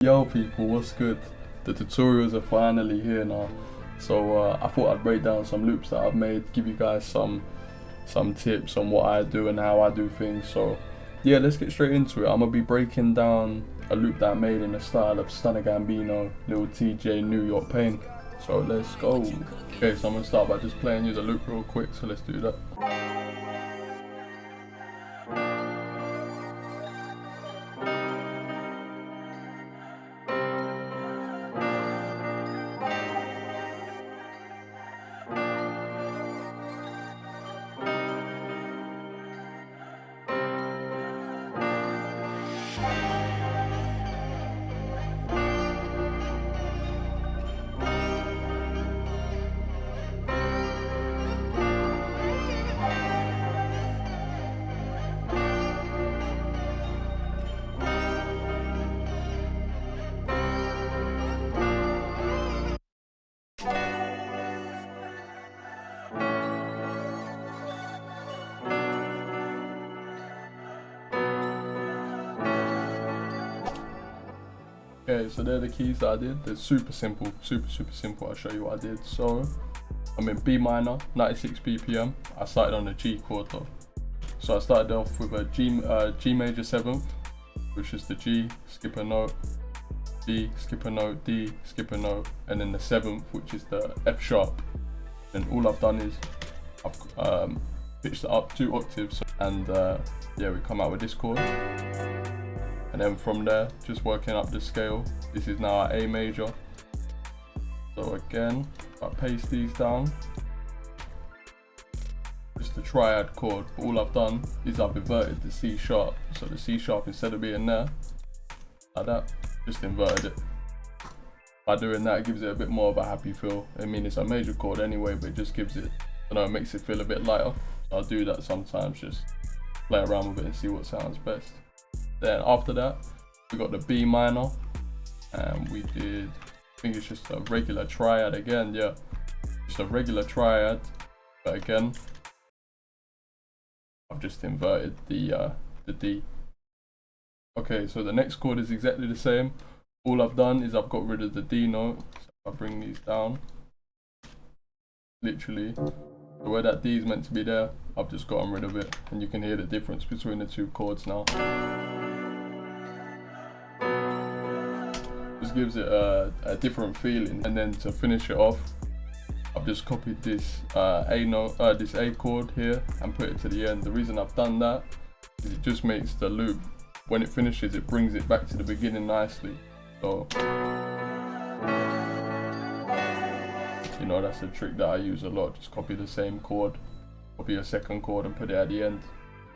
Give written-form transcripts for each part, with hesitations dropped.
Yo people, what's good? The tutorials are finally here now. So I thought I'd break down some loops that I've made, give you guys some tips on what I do and how I do things. So yeah, let's get straight into it. I'm gonna be breaking down a loop that I made in the style of Stunna Gambino, Lil Tjay, New York Pain. So let's go. Okay, so I'm gonna start by just playing you the loop real quick, so let's do that. Okay, so they're the keys that I did. They're super simple, super simple. I'll show you what I did. So I'm in B minor, 96 BPM. I started on the G chord though. So I started off with a G major 7th, which is the G, skip a note, D, skip a note, D, skip a note, and then the 7th, which is the F sharp. And all I've done is I've pitched it up 2 octaves, and yeah, we come out with this chord. And then from there, just working up the scale. This is now our A major. So again, if I paste these down, just a triad chord. But all I've done is I've inverted the C sharp. So the C sharp, instead of being there, like that, just inverted it. By doing that, it gives it a bit more of a happy feel. I mean, it's a major chord anyway, but it just gives it, you know, it makes it feel a bit lighter. So I'll do that sometimes, just play around with it and see what sounds best. Then after that, we got the B minor, and we did, I think it's just a regular triad again, yeah. Just a regular triad, but again, I've just inverted the D. Okay, so the next chord is exactly the same. All I've done is I've got rid of the D note. So I'll bring these down. Literally, the way that D is meant to be there, I've just gotten rid of it, and you can hear the difference between the 2 chords now. Just gives it a different feeling. And then to finish it off, I've just copied this A note, this A chord here, and put it to the end. The reason I've done that is it just makes the loop, when it finishes, it brings it back to the beginning nicely. So, you know, that's a trick that I use a lot. Just copy the same chord, copy a second chord, and put it at the end.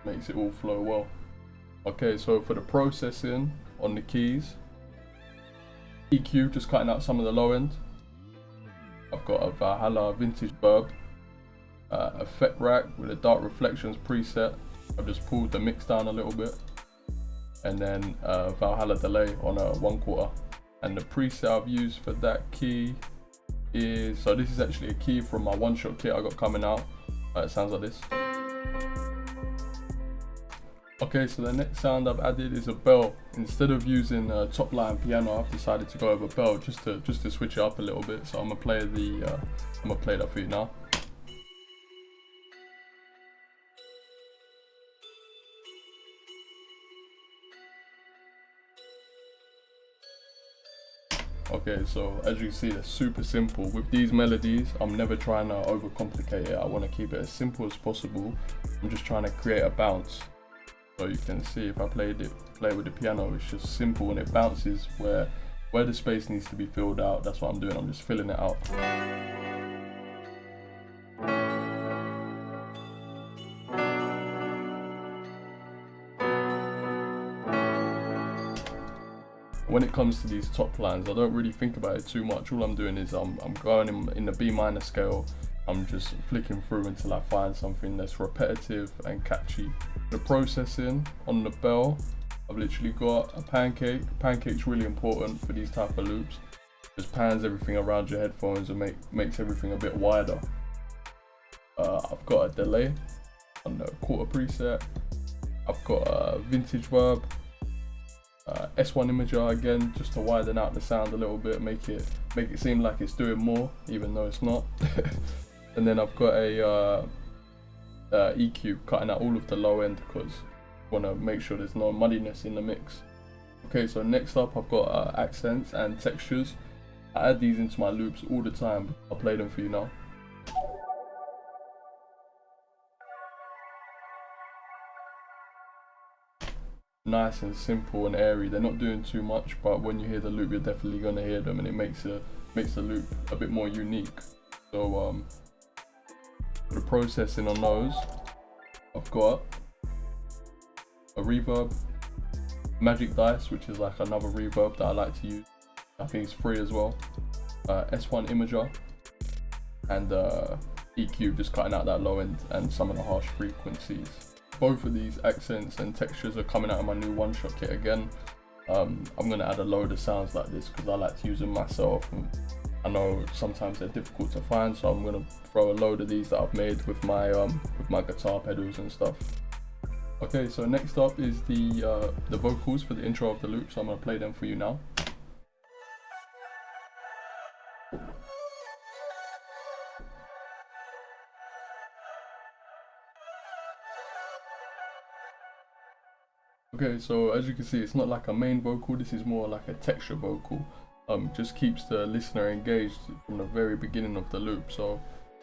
Makes it all flow well. Okay, so for the processing on the keys, EQ, just cutting out some of the low end. I've got a Valhalla vintage verb, effect rack with a dark reflections preset. I've just pulled the mix down a little bit, and then Valhalla delay on a 1/4. And the preset I've used for that key is, so this is actually a key from my one-shot kit I got coming out. It sounds like this. Okay, so the next sound I've added is a bell. Instead of using top line piano, I've decided to go with a bell just to switch it up a little bit. So I'm gonna play that for you now. Okay, so as you see, it's super simple. With these melodies, I'm never trying to overcomplicate it. I want to keep it as simple as possible. I'm just trying to create a bounce. So you can see if I play with the piano, it's just simple and it bounces where the space needs to be filled out. That's what I'm doing, I'm just filling it out. When it comes to these top lines, I don't really think about it too much. All I'm doing is I'm going in the B minor scale. I'm just flicking through until I find something that's repetitive and catchy. The processing on the bell, I've literally got a pancake. Pancake's really important for these type of loops. Just pans everything around your headphones and makes everything a bit wider. I've got a delay on the 1/4 preset. I've got a vintage verb, S1 imager again, just to widen out the sound a little bit, make it seem like it's doing more, even though it's not. And then I've got a EQ, cutting out all of the low end because I want to make sure there's no muddiness in the mix. Okay, so next up I've got accents and textures. I add these into my loops all the time. I'll play them for you now. Nice and simple and airy. They're not doing too much, but when you hear the loop, you're definitely gonna hear them, and it makes the loop a bit more unique. So for the processing on those, I've got a reverb, Magic Dice, which is like another reverb that I like to use. I think it's free as well. S1 imager, and EQ, just cutting out that low end and some of the harsh frequencies. Both of these accents and textures are coming out of my new one-shot kit again. I'm gonna add a load of sounds like this because I like to use them myself, and I know sometimes they're difficult to find, so I'm gonna throw a load of these that I've made with my guitar pedals and stuff. Okay, so next up is the vocals for the intro of the loop, so I'm gonna play them for you now. Okay, so as you can see, it's not like a main vocal, this is more like a texture vocal. Just keeps the listener engaged from the very beginning of the loop, so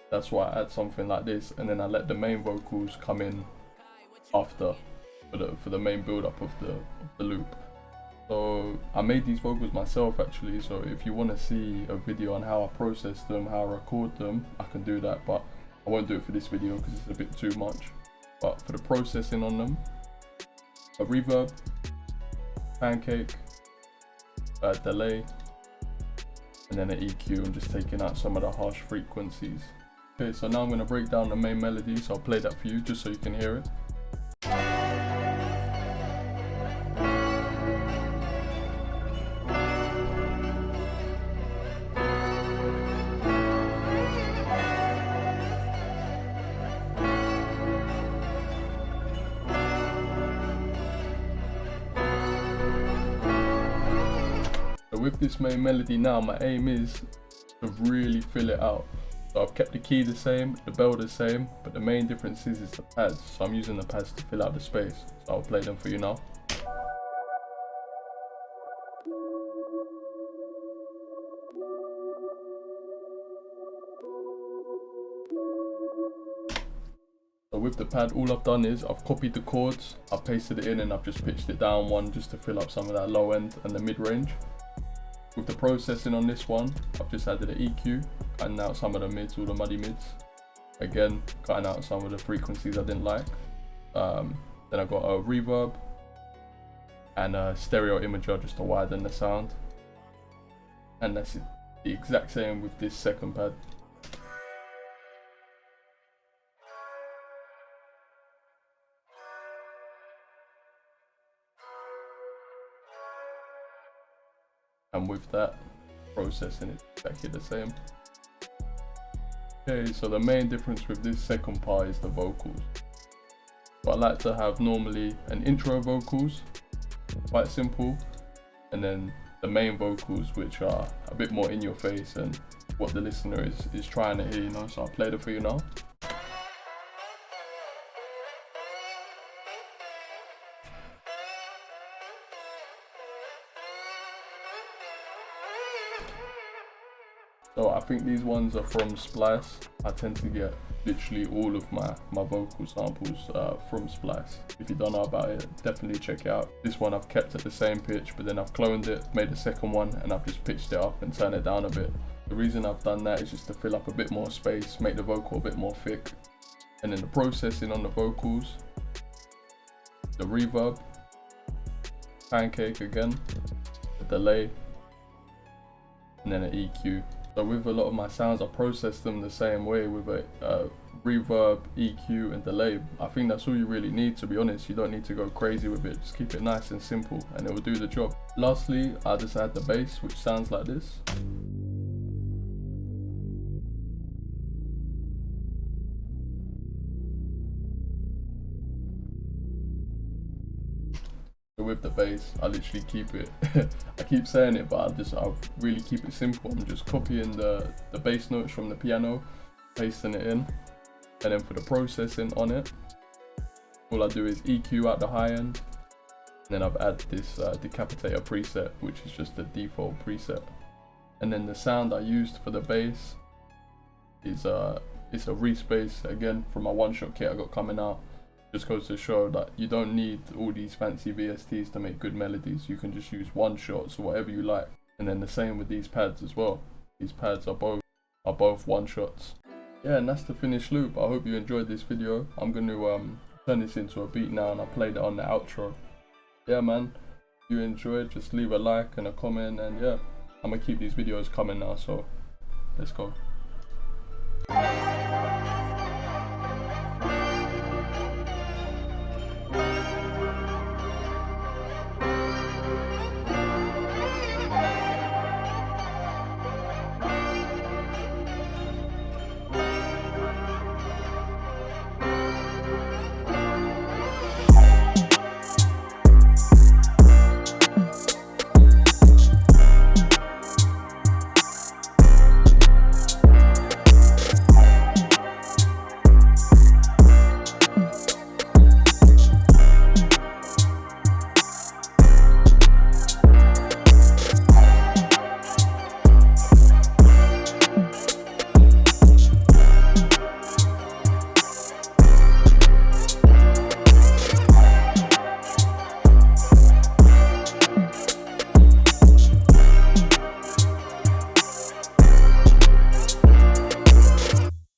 that's why I add something like this, and then I let the main vocals come in after for the main build up of the loop. So I made these vocals myself actually, so if you want to see a video on how I process them, how I record them, I can do that, but I won't do it for this video because it's a bit too much. But for the processing on them, a reverb, pancake, a delay, and then an EQ. I'm just taking out some of the harsh frequencies. Okay, so now I'm going to break down the main melody, so I'll play that for you just so you can hear it. With this main melody now, my aim is to really fill it out. So I've kept the key the same, the bell the same, but the main difference is the pads. So I'm using the pads to fill out the space. So I'll play them for you now. So with the pad, all I've done is I've copied the chords, I've pasted it in, and I've just pitched it down one just to fill up some of that low end and the mid range. With the processing on this one, I've just added an EQ, cutting out some of the mids, all the muddy mids. Again, cutting out some of the frequencies I didn't like. Then I've got a reverb and a stereo imager just to widen the sound. And that's the exact same with this second pad. And with that, processing is exactly the same. Okay, so the main difference with this second part is the vocals. So I like to have normally an intro vocals, quite simple, and then the main vocals, which are a bit more in your face and what the listener is trying to hear, you know. So I'll play it for you now. So I think these ones are from Splice. I tend to get literally all of my vocal samples from Splice. If you don't know about it, definitely check it out. This one I've kept at the same pitch, but then I've cloned it, made a second one, and I've just pitched it up and turned it down a bit. The reason I've done that is just to fill up a bit more space, make the vocal a bit more thick. And then the processing on the vocals, the reverb, pancake again, the delay, and then an EQ. So with a lot of my sounds, I process them the same way with a reverb, EQ and delay. I think that's all you really need, to be honest. You don't need to go crazy with it, just keep it nice and simple and it will do the job. Lastly, I just add the bass, which sounds like this. So with the bass, I literally keep it, I keep saying it, but I really keep it simple. I'm just copying the bass notes from the piano, pasting it in, and then for the processing on it, all I do is EQ out the high end, and then I've added this decapitator preset, which is just the default preset. And then the sound I used for the bass is it's a Reese bass, again from my one-shot kit I got coming out. Just goes to show that you don't need all these fancy VSTs to make good melodies. You can just use one shots or whatever you like. And then the same with these pads as well. These pads are both one shots. Yeah, and that's the finished loop. I hope you enjoyed this video. I'm going to turn this into a beat now, and I played it on the outro. Yeah man, if you enjoyed, just leave a like and a comment, and yeah, I'm gonna keep these videos coming now, so let's go.